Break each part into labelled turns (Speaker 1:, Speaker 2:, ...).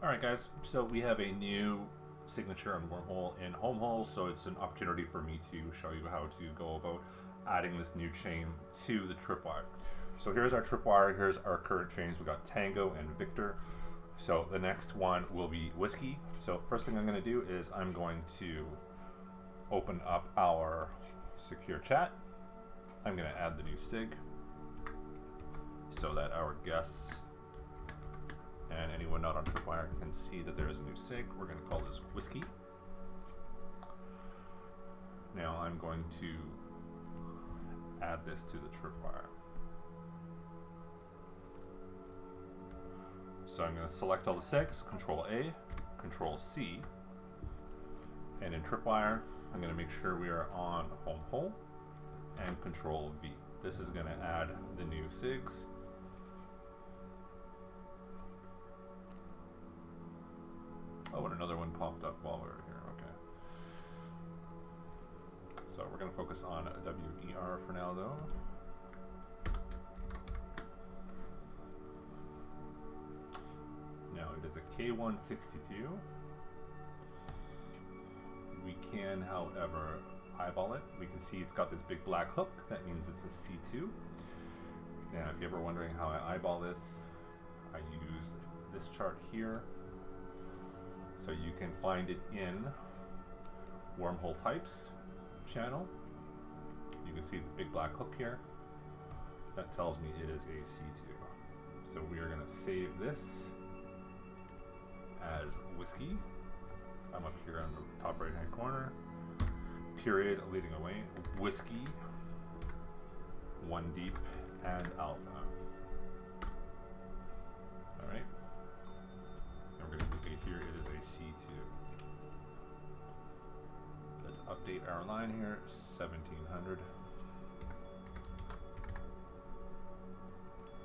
Speaker 1: Alright guys, so we have a new signature and wormhole in Homehole, so it's an opportunity for me to show you how to go about adding this new chain to the Tripwire. So here's our Tripwire, here's our current chains. We got Tango and Victor. So the next one will be Whiskey. So first thing I'm going to do is I'm going to open up our secure chat. I'm going to add the new sig so that our guests and anyone not on Tripwire can see that there is a new sig. We're going to call this Whiskey. Now I'm going to add this to the Tripwire. So I'm going to select all the sigs, Control A, Control C, and in Tripwire I'm going to make sure we are on Home Hole and Control V. This is going to add the new sigs. Oh, and another one popped up while we were here. Okay. So we're going to focus on WER for now, though. Now it is a K162. We can, however, eyeball it. We can see it's got this big black hook. That means it's a C2. Now, if you're ever wondering how I eyeball this, I use this chart here. So you can find it in Wormhole Types channel. You can see the big black hook here. That tells me it is a C2. So we are going to save this as Whiskey. I'm up here on the top right hand corner. Period leading away. Whiskey, 1 deep, and alpha. Alright. And we're going to indicate here it is a C2. Let's update our line here, 1700.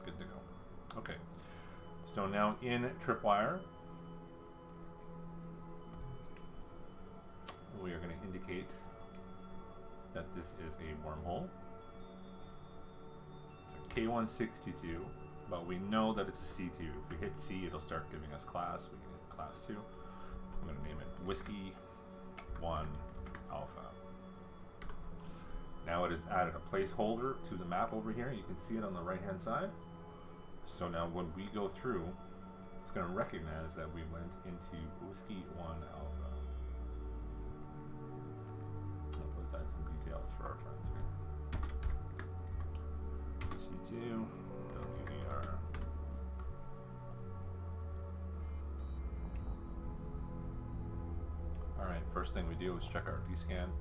Speaker 1: Good to go. Okay. So now in Tripwire, we are going to indicate that this is a wormhole. It's a K162, but we know that it's a C2. If we hit C, it'll start giving us class. We can hit class 2. I'm going to name it Whiskey 1 Alpha. Now it has added a placeholder to the map over here. You can see it on the right hand side. So now when we go through, it's going to recognize that we went into Whiskey 1 Alpha. Let's add some details for our friends here. C2, WER. Alright, first thing we do is check our D-scan.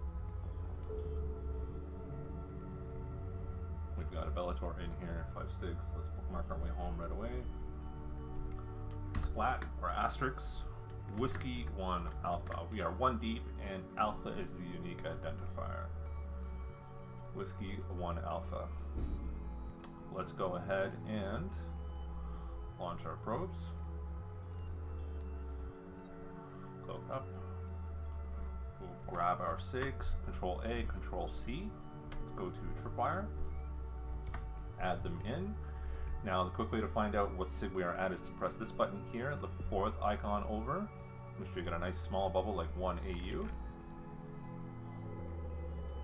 Speaker 1: We've got a Velator in here, 5-6. Let's bookmark our way home right away. Splat or asterisk. Whiskey 1 Alpha. We are 1 deep and Alpha is the unique identifier. Whiskey 1 Alpha. Let's go ahead and launch our probes. Go up. We'll grab our SIGs. Control A, Control C. Let's go to Tripwire. Add them in. Now the quick way to find out what SIG we are at is to press this button here, the 4th icon over. Make sure you get a nice small bubble like 1 AU.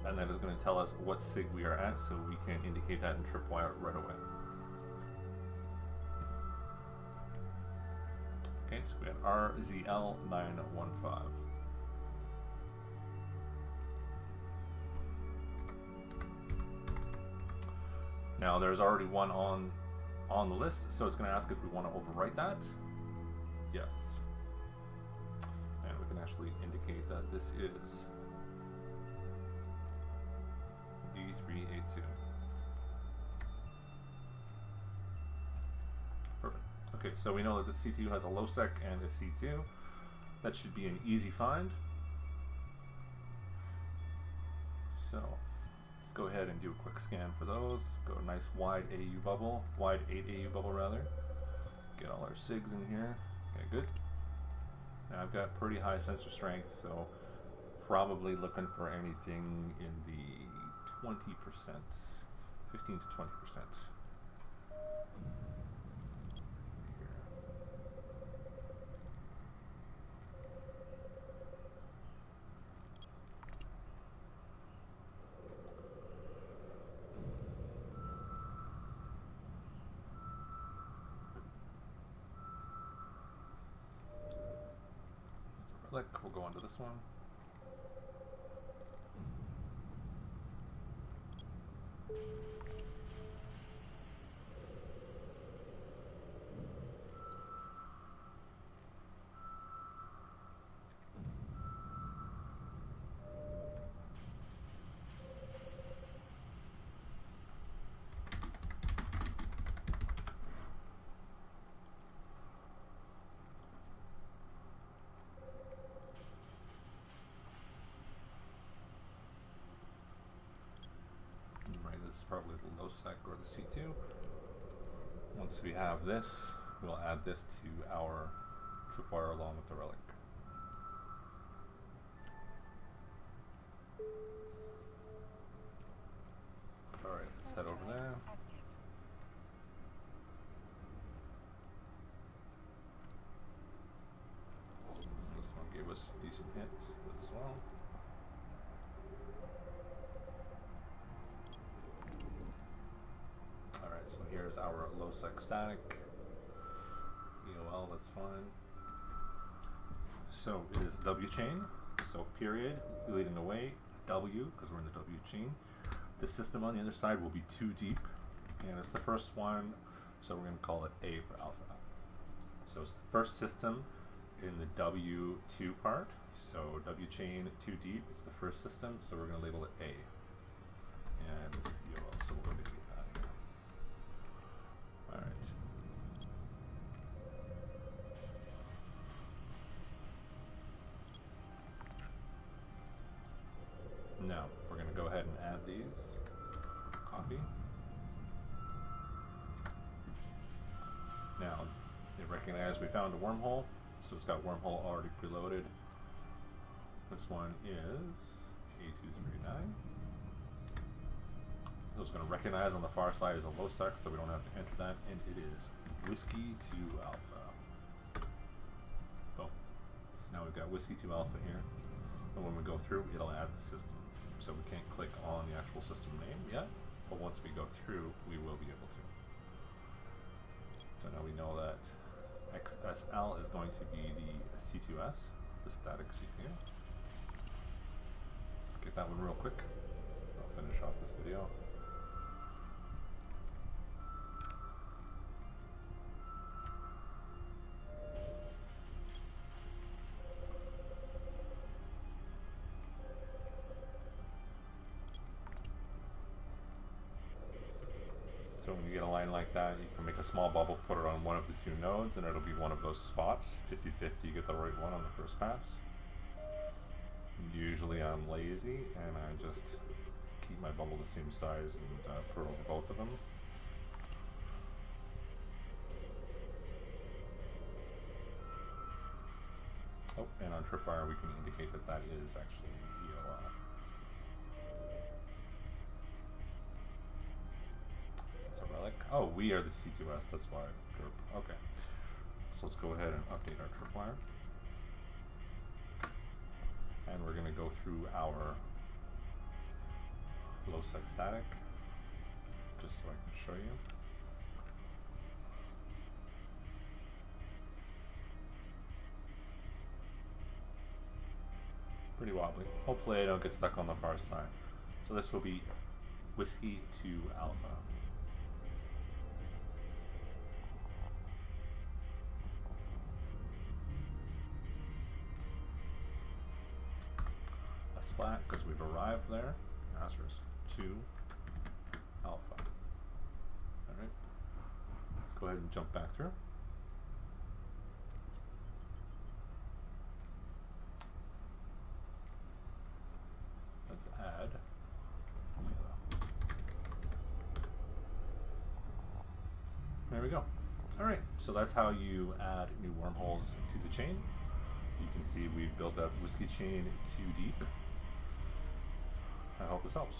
Speaker 1: And that is going to tell us what SIG we are at, so we can indicate that in Tripwire right away. Okay, so we have RZL915. Now there's already one on the list, so it's going to ask if we want to overwrite that. Yes. And we can actually indicate that this is D382. Perfect. Okay, so we know that the C2 has a low sec and a C2. That should be an easy find. So let's go ahead and do a quick scan for those. Go a nice wide AU bubble, wide 8 AU bubble rather. Get all our SIGs in here. Okay, good. Now I've got pretty high sensor strength, so probably looking for anything in the 20%, 15 to 20%. click, we'll go onto this one. This is probably the low sec or the C2. Once we have this, we'll add this to our tripwire along with the relic. Alright, let's head over there. This one gave us a decent hit as well. Here's our low sec static EOL, that's fine. So it is a W chain, so period, leading away, W, because we're in the W chain. The system on the other side will be too deep, and it's the first one, so we're going to call it A for alpha. So it's the first system in the W2 part, so W chain too deep, it's the first system, so we're going to label it A. And it's EOL, so we'll go to Alright. Now, we're going to go ahead and add these. Copy. Now, it recognized we found a wormhole, so it's got wormhole already preloaded. This one is A239. So it's going to recognize on the far side as a low sec, so we don't have to enter that, and it is Whiskey 2 Alpha. Boom. So now we've got Whiskey 2 Alpha here, and when we go through, it'll add the system. So we can't click on the actual system name yet, but once we go through, we will be able to. So now we know that XSL is going to be the C2S, the static C2. Let's get that one real quick. I'll finish off this video. So when you get a line like that, you can make a small bubble, put it on one of the two nodes, and it'll be one of those spots. 50-50, you get the right one on the first pass. Usually I'm lazy, and I just keep my bubble the same size and put over both of them. Oh, and on Tripwire we can indicate that that is actually EOL. Oh, we are the C2S, that's why. Okay. So let's go ahead and update our tripwire. And we're going to go through our low sec static, just so I can show you. Pretty wobbly. Hopefully I don't get stuck on the far side. So this will be Whiskey 2 Alpha. Splat because we've arrived there. Asterisk 2 Alpha. Alright. Let's go ahead and jump back through. Let's add yellow. There we go. Alright, so that's how you add new wormholes to the chain. You can see we've built up Whiskey chain too deep. I hope this helps.